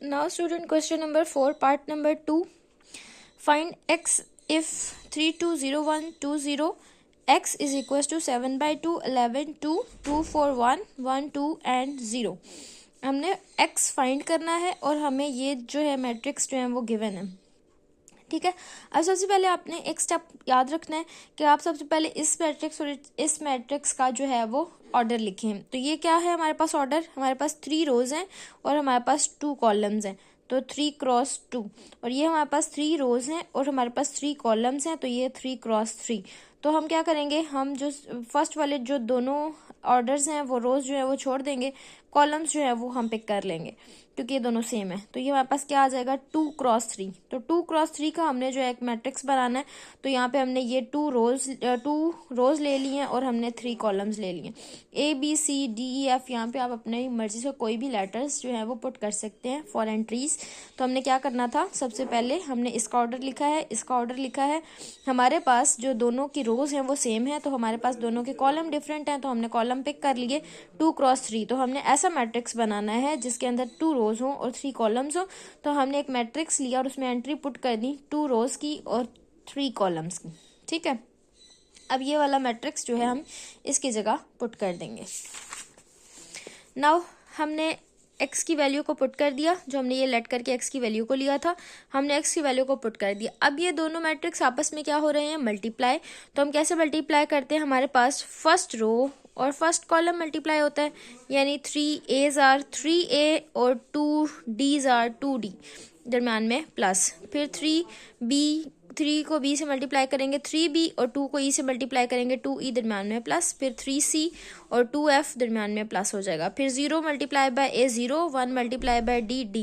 Now student, question number 4, part number 2. Find x if 3 2 0 1 2 0, x is equals to 7 by 2 11 2 2 4 1 1 2 and 0. हमने x find करना है और हमें ये जो है मैट्रिक्स जो है वो गिवन है, ठीक है। अब सबसे पहले आपने एक स्टेप याद रखना है कि आप सबसे पहले इस मैट्रिक्स और इस मैट्रिक्स का जो है वो ऑर्डर लिखें। तो ये क्या है हमारे पास ऑर्डर, हमारे पास 3 रोज हैं और हमारे पास 2 कॉलम्स हैं, तो 3 क्रॉस 2, और ये हमारे पास 3 रोज हैं और हमारे पास 3 कॉलम्स हैं, तो ये 3 क्रॉस 3। तो हम क्या करेंगे, हम जो फर्स्ट वाले जो दोनों ऑर्डर्स हैं वो रोज जो है वो छोड़ देंगे, कॉलम्स जो है वो हम पिक कर लेंगे क्योंकि ये दोनों सेम है। तो ये हमारे पास क्या आ जाएगा 2 क्रॉस 3। तो 2 क्रॉस 3 का हमने जो है एक मैट्रिक्स बनाना है, तो यहाँ पे हमने ये 2 रोज ले लिए हैं और हमने 3 कॉलम्स ले लिए। ABCDEF, यहाँ पे आप अपने मर्जी से कोई भी लेटर्स जो है वो पुट कर सकते हैं फॉर एंट्रीज। तो हमने क्या करना था, सबसे पहले हमने इसका ऑर्डर लिखा है, इसका ऑर्डर लिखा है। हमारे पास जो दोनों की रोज हैं वो सेम है, तो हमारे पास दोनों के कॉलम डिफरेंट हैं, तो हमने कॉलम पिक कर लिए 2 क्रॉस 3। तो हमने ऐसा मैट्रिक्स बनाना है जिसके अंदर 2 रोज हो और 3 कॉलम्स हो। तो हमने एक मैट्रिक्स लिया और उसमें एंट्री पुट कर दी 2 रोज की और 3 कॉलम्स की, ठीक है। अब ये वाला मैट्रिक्स जो है हम इसकी जगह पुट कर देंगे। नाउ हमने x की वैल्यू को पुट कर दिया, जो हमने ये लेट करके x की वैल्यू को लिया था, हमने x की वैल्यू को पुट कर दिया। अब ये दोनों मैट्रिक्स आपस में क्या हो रहे हैं, मल्टीप्लाई। तो हम कैसे मल्टीप्लाई करते हैं, हमारे पास फर्स्ट रो और फर्स्ट कॉलम मल्टीप्लाई होता है, यानी 3A's आर 3A और 2D's आर 2D, दरम्यान में प्लस, फिर 3 को B से मल्टीप्लाई करेंगे 3B और 2 को E से मल्टीप्लाई करेंगे 2E, दरम्यान में प्लस, फिर 3C और 2F दरम्यान में प्लस हो जाएगा। फिर 0 multiply bye A 0, 1 multiply by D D,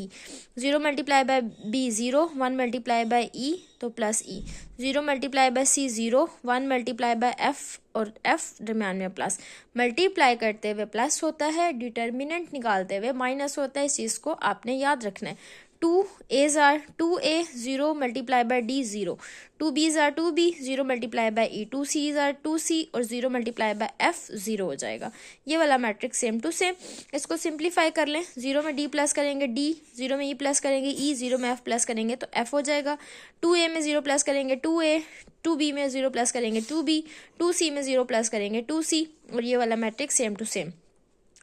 0 multiply bye B 0, 1 multiply by E तो plus E, 0 multiply bye C 0, 1 multiply by F और F दरम्यान में प्लस। मल्टीप्लाई करते हुए प्लस होता है, डिटर्मिनेंट निकालते हुए माइनस होता है, इस चीज़ को आपने याद रखना है। 2A's are 2A, 0 multiply by D 0, 2B's are 2B, 0 multiply by E, 2C's are 2C और 0 मल्टीप्लाई बाय F 0 हो जाएगा। ये वाला मैट्रिक्स सेम टू सेम। इसको सिंप्लीफाई कर लें, 0 में D प्लस करेंगे D, 0 में E प्लस करेंगे E, 0 में F प्लस करेंगे तो F हो जाएगा। 2A में 0 प्लस करेंगे 2A, 2B में 0 प्लस करेंगे 2B, 2C में 0 प्लस करेंगे 2C, और ये वाला मैट्रिक्स सेम टू सेम।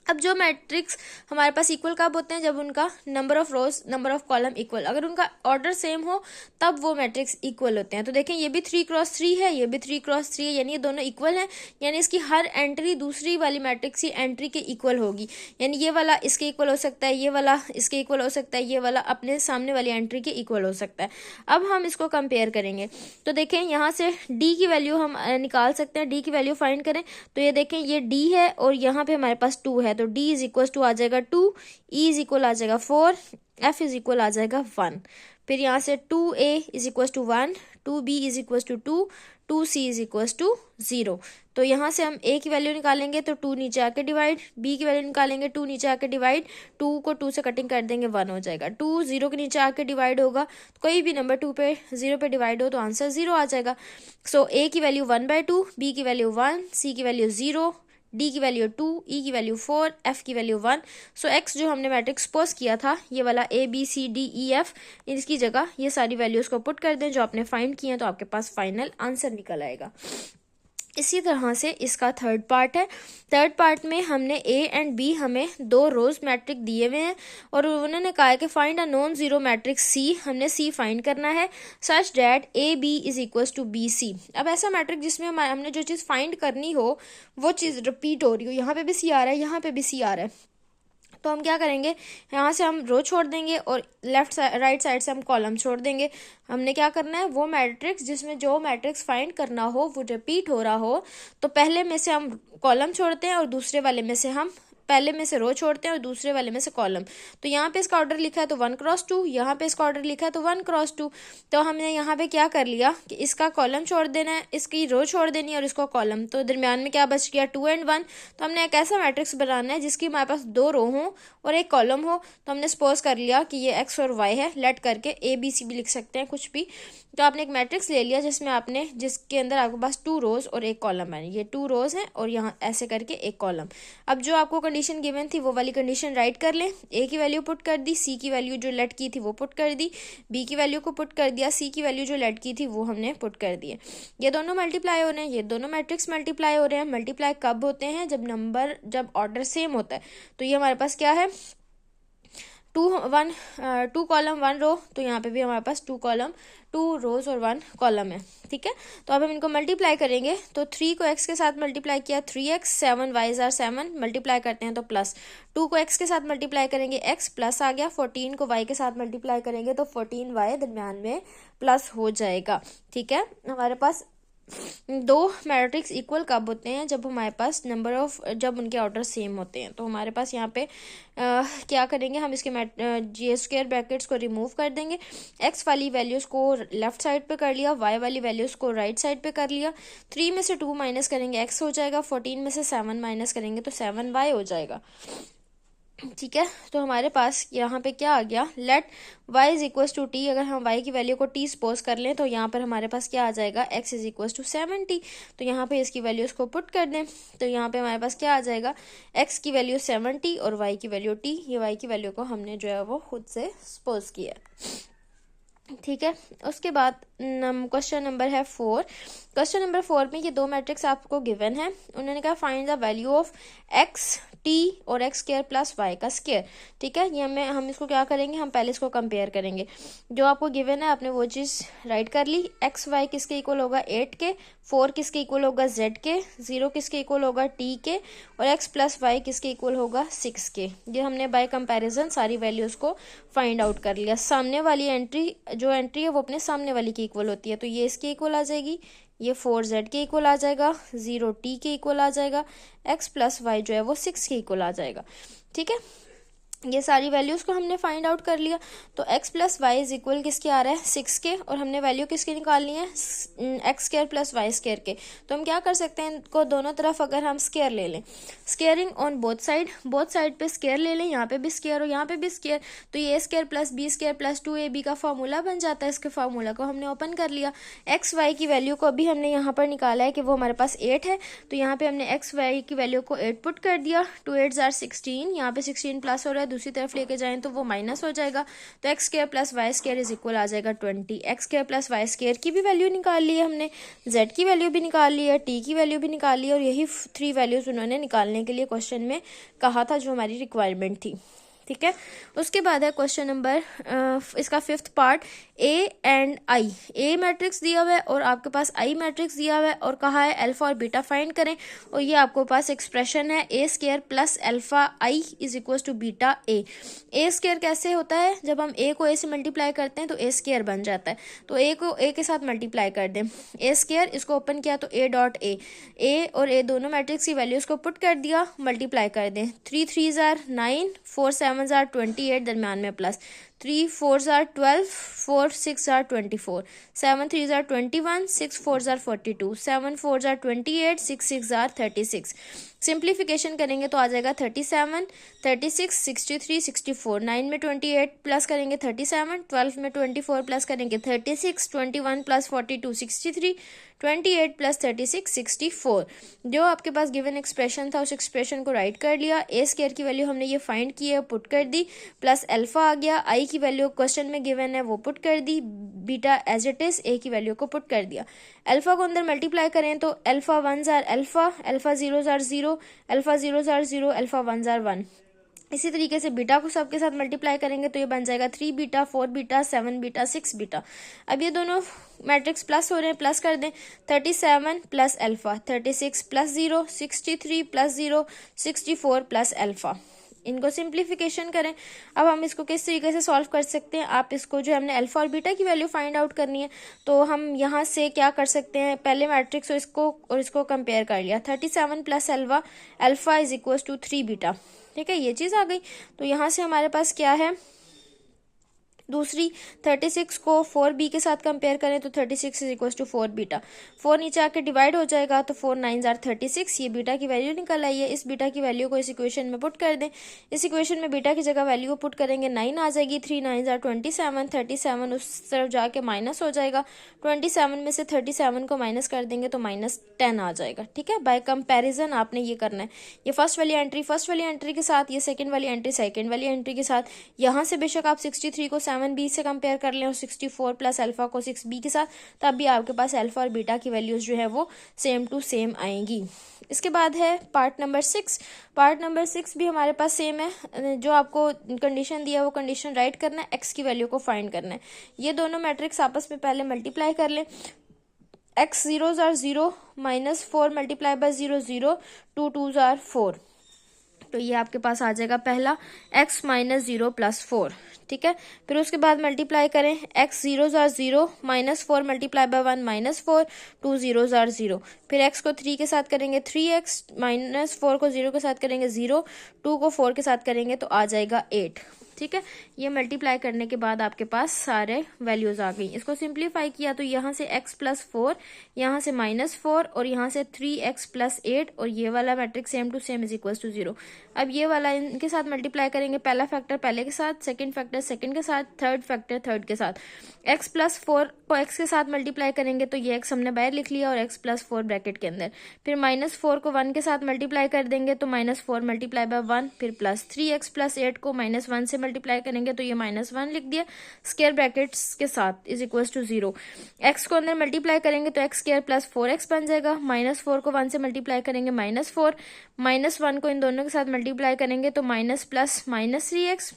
अब जो मैट्रिक्स हमारे पास इक्वल कब होते हैं, जब उनका number of rose number of column equal, अगर उनका ऑर्डर सेम हो तब वो मैट्रिक्स इक्वल होते हैं। तो देखें ये भी 3 क्रॉस 3 है, ये भी 3 क्रॉस 3 है, यानी ये दोनों इक्वल हैं, यानी इसकी हर एंट्री दूसरी वाली मैट्रिक्स की एंट्री के इक्वल होगी, यानी ये वाला इसके इक्वल हो सकता है, ये वाला इसके इक्वल हो सकता है, ये वाला अपने सामने वाली एंट्री के इक्वल हो सकता है। अब हम इसको कंपेयर करेंगे, तो देखें यहाँ से D की वैल्यू हम निकाल सकते हैं, D की वैल्यू फाइंड करें, तो ये देखें ये D है और यहाँ पे हमारे पास 2 है, तो D इज इक्वल टू आ जाएगा 2, E इज इक्वल आ जाएगा 4, F इज इक्वल आ जाएगा 1। फिर यहाँ से 2A is equal to 1, 2B is equal to 2, 2C is equal to 0। तो यहाँ से हम A की वैल्यू निकालेंगे तो 2 नीचे आके डिवाइड, B की वैल्यू निकालेंगे 2 नीचे आके डिवाइड, 2 को 2 से कटिंग कर देंगे 1 हो जाएगा। 2 0 के नीचे आके डिवाइड होगा, कोई भी नंबर 2 पे 0 पे डिवाइड हो तो आंसर 0 आ जाएगा। सो A की वैल्यू 1/2, B की वैल्यू 1, C की वैल्यू 0, D की वैल्यू 2, E की वैल्यू 4, F की वैल्यू 1। सो X जो हमने मैट्रिक्स पोज किया था, ये वाला ABCDEF, इसकी जगह ये सारी वैल्यूज को पुट कर दें जो आपने फाइंड किए हैं, तो आपके पास फाइनल आंसर निकल आएगा। इसी तरह से इसका थर्ड पार्ट है। थर्ड पार्ट में हमने A एंड B हमें 2 रोज मैट्रिक दिए हुए हैं और उन्होंने कहा है कि find a non zero matrix C, हमने C फाइंड करना है such that AB is equal to BC। अब ऐसा मैट्रिक जिसमें हमने जो चीज़ फाइंड करनी हो वो चीज़ रिपीट हो रही हो, यहाँ पे भी C आ रहा है, यहाँ पे भी C आ रहा है, तो हम क्या करेंगे, यहाँ से हम रो छोड़ देंगे और लेफ्ट राइट साइड से हम कॉलम छोड़ देंगे। हमने क्या करना है, वो मैट्रिक्स जिसमें जो मैट्रिक्स फाइंड करना हो वो रिपीट हो रहा हो, तो पहले में से हम कॉलम छोड़ते हैं और दूसरे वाले में से हम पहले में से रो छोड़ते हैं और दूसरे वाले में से कॉलम। तो यहाँ पे इसका ऑर्डर लिखा है तो 1 क्रॉस 2, यहाँ पे इसका ऑर्डर लिखा है तो 1 क्रॉस 2। तो हमने यहाँ पे क्या कर लिया कि इसका कॉलम छोड़ देना है, इसकी रो छोड़ देनी है और इसको कॉलम, तो दरमियान में क्या बच गया 2 and 1। तो हमने एक ऐसा मैट्रिक्स बनाना है जिसकी हमारे पास 2 रो हो और एक कॉलम हो। तो हमने सपोज कर लिया कि ये x और y है, लेट करके ABC भी लिख सकते हैं कुछ भी। तो आपने एक मैट्रिक्स ले लिया जिसके अंदर आपके पास 2 रोज और एक कॉलम है, ये 2 रोज हैं और यहाँ ऐसे करके एक कॉलम। अब जो आपको कंडीशन गिवन थी वो वाली कंडीशन राइट कर लें। ए की वैल्यू पुट कर दी, सी की वैल्यू जो लेट की थी वो पुट कर दी, बी की वैल्यू को पुट कर दिया, सी की वैल्यू जो लेट की थी वो हमने पुट कर दी है। ये दोनों मल्टीप्लाई हो रहे हैं, ये दोनों मैट्रिक्स मल्टीप्लाई हो रहे हैं। मल्टीप्लाई कब होते हैं? जब ऑर्डर सेम होता है। तो ये हमारे पास क्या है? 2 कॉलम 1 रो, तो यहाँ पे भी हमारे पास 2 कॉलम 2 रोज और 1 कॉलम है। ठीक है, तो अब हम इनको मल्टीप्लाई करेंगे। तो 3 को x के साथ मल्टीप्लाई किया 3x, 7 y जार 7 मल्टीप्लाई करते हैं तो प्लस 2 को x के साथ मल्टीप्लाई करेंगे x प्लस आ गया, 14 को y के साथ मल्टीप्लाई करेंगे तो 14y दरम्यान में प्लस हो जाएगा। ठीक है, हमारे पास दो मैट्रिक्स इक्वल कब होते हैं? जब हमारे पास जब उनके ऑर्डर सेम होते हैं। तो हमारे पास यहाँ पे क्या करेंगे हम? इसके जी स्क्वायर ब्रैकेट्स को रिमूव कर देंगे। एक्स वाली वैल्यूज़ को लेफ्ट साइड पे कर लिया, वाई वाली वैल्यूज़ को राइट साइड पे कर लिया। 3 में से 2 माइनस करेंगे एक्स हो जाएगा, 14 में से 7 माइनस करेंगे तो 7y हो जाएगा। ठीक है, तो हमारे पास यहाँ पे क्या आ गया? Let y is equal to T. अगर हम y की वैल्यू को t सपोज कर लें तो यहाँ पर हमारे पास क्या आ जाएगा? x is equal to 70। तो यहाँ पे इसकी वैल्यूज़ को पुट कर दें तो यहाँ पे हमारे पास क्या आ जाएगा? x की वैल्यू 70 और y की वैल्यू t। ये y की वैल्यू को हमने जो है वो खुद से सपोज किया। ठीक है, उसके बाद क्वेश्चन नंबर है 4। क्वेश्चन नंबर 4 में ये दो मैट्रिक्स आपको गिवन है। उन्होंने कहा find the value of x T और एक्स स्क्वायर प्लस वाई का स्क्वायर। ठीक है, ये हम इसको क्या करेंगे? हम पहले इसको कंपेयर करेंगे। जो आपको गिवन है आपने वो चीज़ राइट कर ली। एक्स वाई किसके इक्वल होगा? 8 के, 4 किसके इक्वल होगा? जेड के, 0 किसके इक्वल होगा? टी के, और एक्स प्लस वाई किसके इक्वल होगा? 6 के। ये हमने बाय कंपैरिजन सारी वैल्यूज़ को फाइंड आउट कर लिया। सामने वाली जो एंट्री है वो अपने सामने वाली की इक्वल होती है, तो ये इसके इक्वल आ जाएगी, ये 4z के इक्वल आ जाएगा, 0t के इक्वल आ जाएगा, x प्लस वाई जो है वो 6 के इक्वल आ जाएगा। ठीक है, ये सारी वैल्यूज़ को हमने फाइंड आउट कर लिया। तो x plus y is equal किसके आ रहा है? 6 के, और हमने वैल्यू किसकी निकालनी है? X square plus y square के। तो हम क्या कर सकते हैं? इनको दोनों तरफ अगर हम स्क्वायर ले लें, स्क्वायरिंग ऑन बोथ साइड पे स्क्वायर ले लें, यहाँ पे भी स्क्वायर और यहाँ पे भी स्क्वायर, तो ये square plus b square plus 2ab का फार्मूला बन जाता है। इसके फार्मूला को हमने ओपन कर लिया। एक्स वाई की वैल्यू को अभी हमने यहाँ पर निकाला है कि वो हमारे पास 8 है, तो यहाँ पे हमने एक्स वाई की वैल्यू को 8 पुट कर दिया। 2 8 जार 16, यहाँ पे 16 प्लस हो रहा है, दूसरी तरफ लेके जाएं तो वो माइनस हो जाएगा। तो x square plus y square is equal आ जाएगा 20। X square plus y square की भी वैल्यू निकाल ली है हमने, जेड की वैल्यू भी निकाल ली है, टी की वैल्यू भी निकाल ली है, और यही 3 वैल्यूज उन्होंने निकालने के लिए क्वेश्चन में कहा था जो हमारी रिक्वायरमेंट थी। ठीक है, उसके बाद है क्वेश्चन नंबर इसका 5th part, A and I. A matrix दिया हुआ है और आपके पास आई मैट्रिक्स दिया हुआ है और कहा है अल्फा और बीटा फाइंड करें, और ये आपके पास एक्सप्रेशन है a square plus alpha i is equal to beta a. A square कैसे होता है? जब हम ए को ए से मल्टीप्लाई करते हैं तो ए स्क्वायर बन जाता है, तो ए को ए के साथ मल्टीप्लाई कर दें, ए स्क्वायर, इसको ओपन किया तो ए डॉट ए और ए दोनों मैट्रिक्स की वैल्यूज को पुट कर दिया, मल्टीप्लाई कर दें। 3 3 जार 9, 4 7 जार 28 दरम्यान में plus 3 4 jar 12, 4 6 jar 24, 7 3 jar 21, 6 4 jar 42, 7 4 jar 28, 6 6 jar 36। Simplification करेंगे तो आ जाएगा 37, 36, 63, 64। 9 में 28 प्लस करेंगे 37, 12 में 24 प्लस करेंगे 36, 21 प्लस 42 63, 28 प्लस 36 64। जो आपके पास गिवन एक्सप्रेशन था उस एक्सप्रेशन को राइट कर लिया। ए स्क्वायर की वैल्यू हमने ये फाइंड की है, पुट कर दी, प्लस अल्फा आ गया, आई की वैल्यू क्वेश्चन में गिवन है वो पुट कर दी, बीटा एज इट इज, ए की वैल्यू को पुट कर दिया। अल्फा को अंदर मल्टीप्लाई करें तो alpha 1 jar alpha, alpha 0 jar 0, alpha 0 jar 0, alpha 1 jar 1। इसी तरीके से बीटा को सबके साथ मल्टीप्लाई करेंगे तो ये बन जाएगा 3 बीटा, 4 बीटा, 7 बीटा, 6 बीटा। अब ये दोनों मैट्रिक्स प्लस हो रहे हैं, प्लस कर दें। 37 plus alpha, 36 plus 0, 63 plus 0, 64 plus alpha. इनको सिंप्लीफिकेशन करें। अब हम इसको किस तरीके से सॉल्व कर सकते हैं? आप इसको जो हमने अल्फा और बीटा की वैल्यू फाइंड आउट करनी है, तो हम यहाँ से क्या कर सकते हैं? पहले मैट्रिक्स और इसको कंपेयर कर लिया। 37 plus alpha is equal to 3 beta. ठीक है, ये चीज़ आ गई। तो यहाँ से हमारे पास क्या है? दूसरी 36 को 4b के साथ कंपेयर करें तो 36 इज इक्वल टू 4 बीटा। 4 नीचे आके डिवाइड हो जाएगा तो 4 9 आर 36, ये बीटा की वैल्यू निकल आई है। इस बीटा की वैल्यू को इस इक्वेशन में पुट कर दें। इस इक्वेशन में बीटा की जगह वैल्यू को पुट करेंगे, 9 आ जाएगी, 3 9 आर 27, 37 उस तरफ जाके माइनस हो जाएगा, 27 में से 37 को माइनस कर देंगे तो -10 आ जाएगा। ठीक है, बाय कंपैरिजन आपने ये करना है, ये फर्स्ट वाली एंट्री के साथ, ये सेकंड वाली एंट्री के साथ। यहाँ से बेशक आप 63 को 7b से कंपेयर कर लें और 64 प्लस अल्फा को 6b के साथ, तब भी आपके पास अल्फा और बीटा की वैल्यूज जो है वो सेम टू सेम आएंगी। इसके बाद है पार्ट नंबर 6। पार्ट नंबर 6 भी हमारे पास सेम है, जो आपको कंडीशन दिया है वो कंडीशन राइट करना है, एक्स की वैल्यू को फाइंड करना है। ये दोनों मैट्रिक्स आपस में पहले मल्टीप्लाई कर लें। X 0 are 0 -4 multiply by 0 0, 2 2 are 4, तो ये आपके पास आ जाएगा पहला x -0 + 4। ठीक है, फिर उसके बाद मल्टीप्लाई करें, x 0 are 0 -4 multiply by 1 -4, 2 0 are 0, फिर x को 3 के साथ करेंगे 3x, -4 को 0 के साथ करेंगे 0, 2 को 4 के साथ करेंगे तो आ जाएगा 8। ठीक है, ये मल्टीप्लाई करने के बाद आपके पास सारे वैल्यूज आ गई। इसको सिंप्लीफाई किया तो यहाँ से x + 4, यहाँ से -4 और यहाँ से 3x + 8, और ये वाला matrix same to same is equal to 0। अब ये वाला इनके साथ मल्टीप्लाई करेंगे, पहला फैक्टर पहले के साथ, सेकंड फैक्टर सेकंड के साथ, थर्ड फैक्टर थर्ड के साथ। x + 4 को x के साथ मल्टीप्लाई करेंगे तो ये x हमने बाहर लिख लिया और x + 4 ब्रैकेट के अंदर। फिर -4 को 1 के साथ मल्टीप्लाई कर देंगे तो -4 मल्टीप्लाई बाय 1, फिर प्लस 3x + 8 को -1 से मल्टीप्लाई करेंगे तो ये -1 लिख दिया स्क्वायर ब्रैकेट्स के साथ इज इक्वल टू 0। x को अंदर मल्टीप्लाई करेंगे तो x² + 4x बन जाएगा। -4 को 1 से मल्टीप्लाई करेंगे -4, -1 को इन दोनों के साथ मल्टीप्लाई करेंगे तो minus plus -3x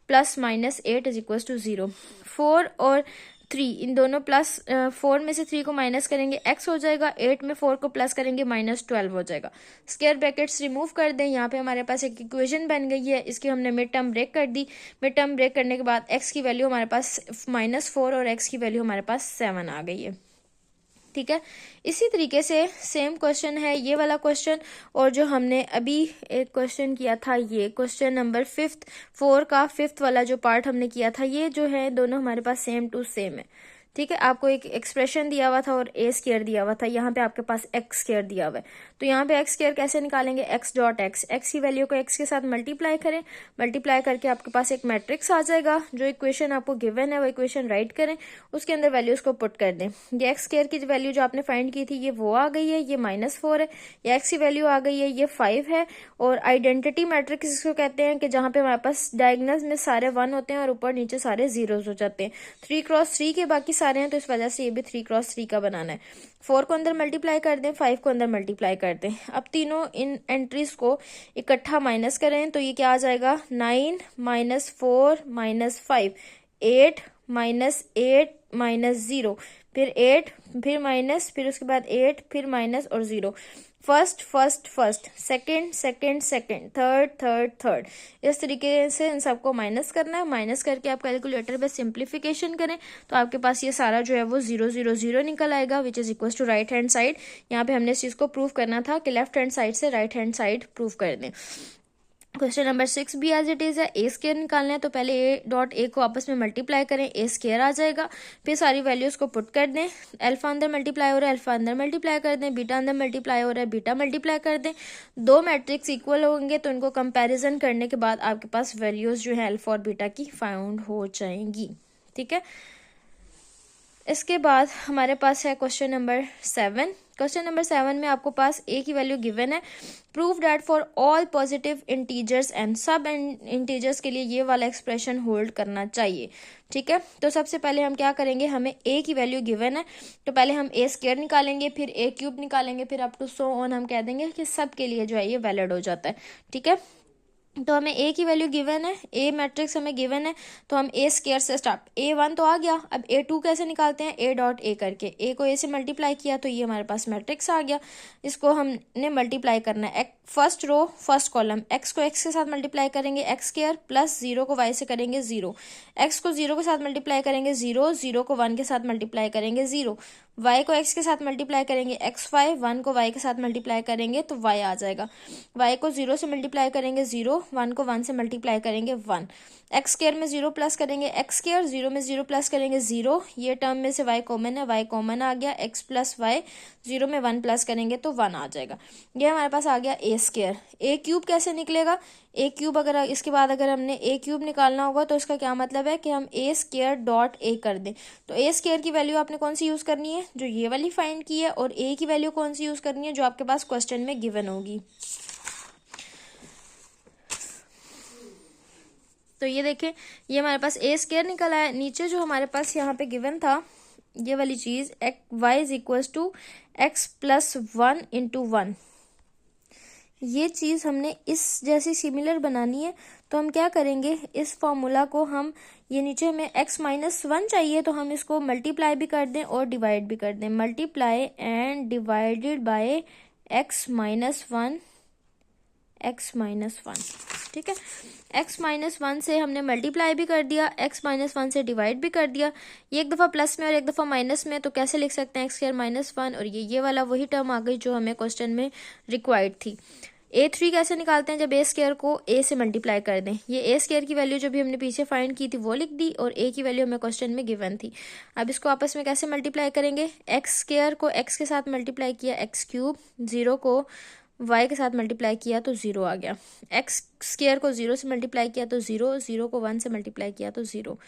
+-8 is equal to 0। 4 और 3 इन दोनों प्लस 4 में से 3 को माइनस करेंगे x हो जाएगा, 8 में 4 को प्लस करेंगे -12 हो जाएगा। स्क्वायर ब्रैकेट्स रिमूव कर दें, यहाँ पे हमारे पास एक इक्वेशन बन गई है, इसकी हमने मिड टर्म ब्रेक कर दी। मिड टर्म ब्रेक करने के बाद x की वैल्यू हमारे पास -4 और x की वैल्यू हमारे पास 7 आ गई है। ठीक है, इसी तरीके से सेम क्वेश्चन है ये वाला क्वेश्चन, और जो हमने अभी एक क्वेश्चन किया था, ये क्वेश्चन नंबर 4 का 5th वाला जो पार्ट हमने किया था, ये जो है दोनों हमारे पास सेम टू सेम है। ठीक है, आपको एक एक्सप्रेशन दिया हुआ था और a² दिया हुआ था, यहाँ पे आपके पास x² दिया हुआ है। तो यहाँ पे x² कैसे निकालेंगे, x की वैल्यू को x के साथ मल्टीप्लाई करें, मल्टीप्लाई करके आपके पास एक मैट्रिक्स आ जाएगा। जो इक्वेशन आपको गिवन है वो इक्वेशन राइट करें, उसके अंदर वैल्यूज को पुट कर दें। ये x² की वैल्यू जो आपने फाइंड की थी ये वो आ गई है, ये -4 है। ये x की वैल्यू आ गई है, ये 5 है। और आइडेंटिटी मैट्रिक्स इसको कहते हैं कि जहाँ पे हमारे पास डायगोनल्स में सारे 1 होते हैं और ऊपर नीचे सारे 0s हो जाते हैं। 3x3 के बाकी सारे हैं, तो इस वजह से ये भी 3x3 का बनाना है। 4 को अंदर मल्टीप्लाई कर दें, 5 को अंदर मल्टीप्लाई कर दें। अब तीनों इन एंट्रीज को इकट्ठा माइनस करें तो ये क्या आ जाएगा, 9 -4 -5, 8 -8 -0, फिर 8, फिर माइनस, फिर उसके बाद 8, फिर माइनस और 0। First first first, second second second, third third third, इस तरीके से इन सबको माइनस करना है। माइनस करके आप कैलकुलेटर पे सिंप्लीफिकेशन करें तो आपके पास ये सारा जो है वो 0 0 0 निकल आएगा, which is equal to right hand side. यहाँ पे हमने इस चीज को प्रूव करना था कि लेफ्ट हैंड साइड से राइट हैंड साइड प्रूव कर दें। क्वेश्चन नंबर 6 भी एज इट इज है, a² निकालना है तो पहले a.a को आपस में मल्टीप्लाई करें, a² आ जाएगा। फिर सारी वैल्यूज को पुट कर दें, अल्फा अंदर मल्टीप्लाई हो रहा है, अल्फा अंदर मल्टीप्लाई कर दें, बीटा अंदर मल्टीप्लाई हो रहा है, बीटा मल्टीप्लाई कर दें। दो मैट्रिक्स इक्वल होंगे तो इनको कंपैरिजन करने के बाद आपके पास वैल्यूज जो है अल्फा और बीटा की फाउंड हो जाएंगी। ठीक है, इसके बाद हमारे पास है क्वेश्चन नंबर 7। क्वेश्चन नंबर 7 में आपको पास a की वैल्यू गिवन है, prove that for all positive integers and सब इंटीजर्स के लिए ये वाला एक्सप्रेशन होल्ड करना चाहिए। ठीक है, तो सबसे पहले हम क्या करेंगे, हमें a की वैल्यू गिवन है तो पहले हम a² निकालेंगे, फिर a³ निकालेंगे, फिर अप टू सो ऑन हम कह देंगे कि सब के लिए जो है ये वैलिड हो जाता है। ठीक है, तो हमें a की वैल्यू गिवन है, a मैट्रिक्स हमें गिवन है तो हम a² से स्टार्ट, a1 तो आ गया। अब a2 कैसे निकालते हैं, a.a करके, a को a से मल्टीप्लाई किया तो ये हमारे पास मैट्रिक्स आ गया। इसको हमने मल्टीप्लाई करना है, first row first column, x को एक्स के साथ मल्टीप्लाई करेंगे एक्स स्क्वायर प्लस जीरो को वाई से करेंगे जीरो, एक्स को जीरो के साथ मल्टीप्लाई करेंगे जीरो, जीरो को वन के साथ मल्टीप्लाई करेंगे जीरो, वाई को एक्स के साथ मल्टीप्लाई करेंगे एक्स वाई, वन को वाई के साथ मल्टीप्लाई करेंगे तो वाई आ जाएगा, वाई को जीरो से मल्टीप्लाई करेंगे जीरो, वन को वन से मल्टीप्लाई करेंगे वन, एक्स स्क्वायर में जीरो प्लस करेंगे एक्स स्क्वायर, जीरो में जीरो प्लस करेंगे जीरो, ये टर्म में से वाई कॉमन है, वाई कॉमन आ गया, एक्स प्लस वाई, जीरो में वन प्लस करेंगे तो वन आ जाएगा। ये हमारे पास आ गया ए स्क्वायर। ए क्यूब कैसे निकलेगा, ए क्यूब अगर इसके बाद अगर हमने ए क्यूब निकालना होगा तो इसका क्या मतलब है कि हम ए स्क्वायर डॉट ए कर दें। तो ए स्क्वायर की वैल्यू आपने कौन सी यूज करनी है, जो ये वाली फाइंड की है, और ए की वैल्यू कौन सी यूज करनी है, जो आपके पास क्वेश्चन में गिवन होगी। तो ये देखें, ये हमारे पास ए स्क्वायर निकल आया। नीचे जो हमारे पास यहाँ पे गिवन था ये वाली चीज, y is equal to x plus one into one, ये चीज हमने इस जैसी सिमिलर बनानी है। तो हम क्या करेंगे, इस फॉर्मूला को हम, ये नीचे हमें x माइनस वन चाहिए तो हम इसको मल्टीप्लाई भी कर दें और डिवाइड भी कर दें, multiply and divided by x minus one, ठीक है। x माइनस वन से हमने मल्टीप्लाई भी कर दिया, x माइनस वन से डिवाइड भी कर दिया, ये एक दफ़ा प्लस में और एक दफ़ा माइनस में, तो कैसे लिख सकते हैं एक्स स्क्वायर माइनस वन, और ये वाला वही टर्म आ गई जो हमें क्वेश्चन में रिक्वायर्ड थी। a3 कैसे निकालते हैं, जब ए स्क्वायर को a से मल्टीप्लाई कर दें। ये ए स्क्वायर की वैल्यू जो भी हमने पीछे फाइंड की थी वो लिख दी, और a की वैल्यू हमें क्वेश्चन में गिवन थी। अब इसको आपस में कैसे मल्टीप्लाई करेंगे, एक्स स्क्वायर को x के साथ मल्टीप्लाई किया एक्स क्यूब, जीरो को y के साथ मल्टीप्लाई किया तो जीरो आ गया, एक्स स्क्वायर को जीरो से मल्टीप्लाई किया तो जीरो, जीरो को वन से मल्टीप्लाई किया तो जीरो।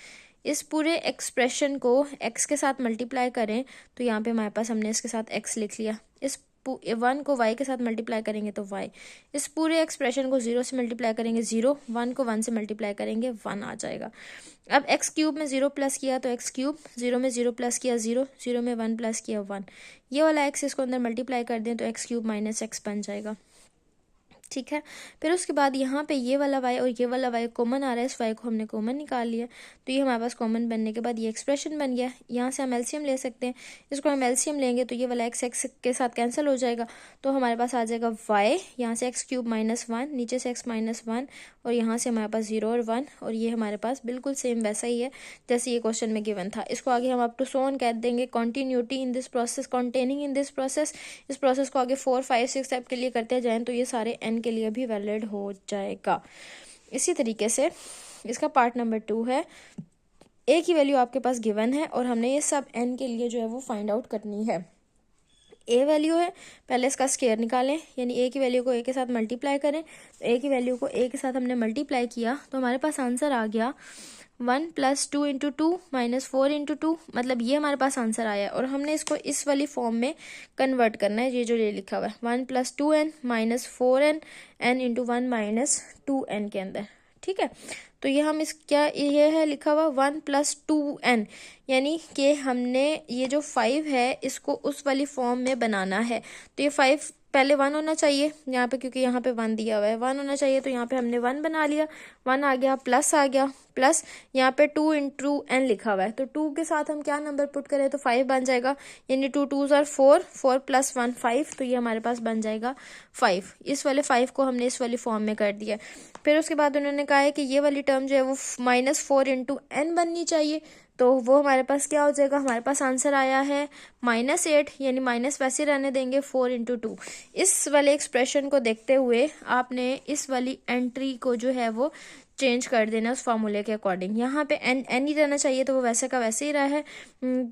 इस पूरे एक्सप्रेशन को x के साथ मल्टीप्लाई करें तो यहाँ पे हमारे पास हमने इसके साथ x लिख लिया, इस वन को y के साथ मल्टीप्लाई करेंगे तो y, इस पूरे एक्सप्रेशन को जीरो से मल्टीप्लाई करेंगे जीरो, वन को वन से मल्टीप्लाई करेंगे वन आ जाएगा। अब एक्स क्यूब में जीरो प्लस किया तो एक्स क्यूब, जीरो में जीरो प्लस किया जीरो, जीरो में वन प्लस किया वन, ये वाला एक्स इसको अंदर मल्टीप्लाई कर दें तो एक्स क्यूब माइनस एक्स बन जाएगा, ठीक है। फिर उसके बाद यहाँ पे ये वाला y और ये वाला y कॉमन आ रहा है, इस y को हमने कॉमन निकाल लिया, तो ये हमारे पास कॉमन बनने के बाद ये एक्सप्रेशन बन गया। यहाँ से हम एलसीएम ले सकते हैं, इसको हम एलसीएम लेंगे तो ये वाला x x के साथ कैंसिल हो जाएगा, तो हमारे पास आ जाएगा y, यहाँ से एक्स क्यूब माइनस वन, नीचे से x माइनस वन, और यहाँ से हमारे पास जीरो और वन, और ये हमारे पास बिल्कुल सेम वैसा ही है जैसे ये क्वेश्चन में गिवन था। इसको आगे हम अप टू सो ऑन कह देंगे, continuity in this process, containing in this process. इस प्रोसेस को आगे 4 5 6 स्टेप के लिए करते जाएं तो ये सारे n के लिए भी वैलिड हो जाएगा। इसी तरीके से इसका पार्ट नंबर 2 है, a की वैल्यू आपके पास गिवन है और हमने ये सब n के लिए जो है वो फाइंड आउट करनी है। a वैल्यू है, पहले इसका स्क्वायर निकालें, यानी a की वैल्यू को a के साथ मल्टीप्लाई करें, तो a की वैल्यू को a के साथ हमने मल्टीप्लाई किया तो हमारे पास आंसर आ गया 1 प्लस 2 इंटू 2 माइनस 4 इंटू 2, मतलब ये हमारे पास आंसर आया और हमने इसको इस वाली फॉर्म में कन्वर्ट करना है। ये जो ये लिखा हुआ है 1 plus 2n minus 4n n into 1 minus 2n के अंदर, ठीक है। तो ये हम इस क्या ये है लिखा हुआ 1 प्लस 2n, यानी कि हमने ये जो 5 है इसको उस वाली फॉर्म में बनाना है। तो ये 5 पहले 1 होना चाहिए यहाँ पे, क्योंकि यहाँ पे 1 दिया हुआ है, 1 होना चाहिए, तो यहाँ पे हमने 1 बना लिया, 1 आ गया, प्लस आ गया, प्लस यहाँ पे 2 इंटू n लिखा हुआ है, तो 2 के साथ हम क्या नंबर पुट करें तो 5 बन जाएगा, यानी 2 2s आर 4, 4 प्लस 1 5, तो ये हमारे पास बन जाएगा 5। इस वाले 5 को हमने इस वाली फॉर्म में कर दिया। फिर उसके बाद उन्होंने कहा है कि ये वाली टर्म जो है वो माइनस 4 इंटू n बननी चाहिए, तो वो हमारे पास क्या हो जाएगा, हमारे पास आंसर आया है -8, यानी माइनस वैसे रहने देंगे 4 इंटू 2। इस वाले एक्सप्रेशन को देखते हुए आपने इस वाली एंट्री को जो है वो चेंज कर देना उस फार्मूले के अकॉर्डिंग। यहाँ पे n ही रहना चाहिए तो वो वैसे का वैसे ही रहा है,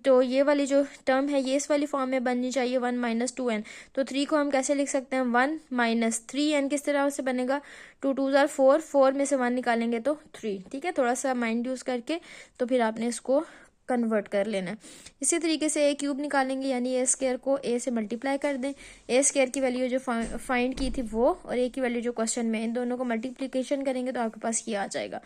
तो ये वाली जो टर्म है ये इस वाली फॉर्म में बननी चाहिए 1 माइनस 2n। तो 3 को हम कैसे लिख सकते हैं 1 माइनस 3n, किस तरह से बनेगा 2 2s आर 4, 4 में से 1 निकालेंगे तो 3, ठीक है। थोड़ा सा माइंड यूज करके तो फिर आपने इसको कन्वर्ट कर लेना है। इसी तरीके से ए क्यूब निकालेंगे, यानी ए स्क्वायर को ए से मल्टीप्लाई कर दें, ए स्क्वायर की वैल्यू जो फाइंड की थी वो और ए की वैल्यू जो क्वेश्चन में, इन दोनों को मल्टीप्लिकेशन करेंगे तो आपके पास ये आ जाएगा।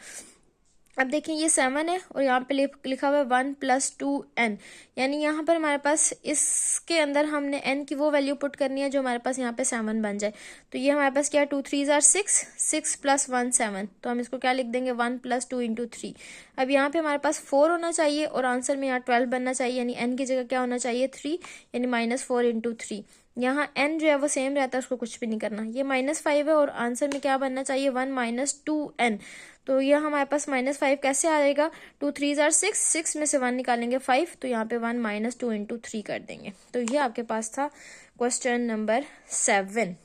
अब देखें ये 7 है और यहाँ पे लिखा हुआ है 1 प्लस 2n, यानी यहाँ पर हमारे पास इसके अंदर हमने n की वो वैल्यू पुट करनी है जो हमारे पास यहाँ पे 7 बन जाए। तो ये हमारे पास क्या है 2 3s आर 6, 6 प्लस 1 7, तो हम इसको क्या लिख देंगे 1 प्लस 2 इंटू 3। अब यहाँ पे हमारे पास 4 होना चाहिए और आंसर में यहाँ 12 बनना चाहिए, यानी n की जगह क्या होना चाहिए 3, यानी -4 इंटू 3। यहाँ n जो है वो सेम रहता है, उसको कुछ भी नहीं करना। ये -5 है और आंसर में क्या बनना चाहिए 1 - 2n। तो ये हमारे पास -5 कैसे आएगा, 2 3 जार 6, 6 में से 1 निकालेंगे 5, तो यहाँ पे 1 - 2 × 3 कर देंगे। तो ये आपके पास था क्वेश्चन नंबर 7।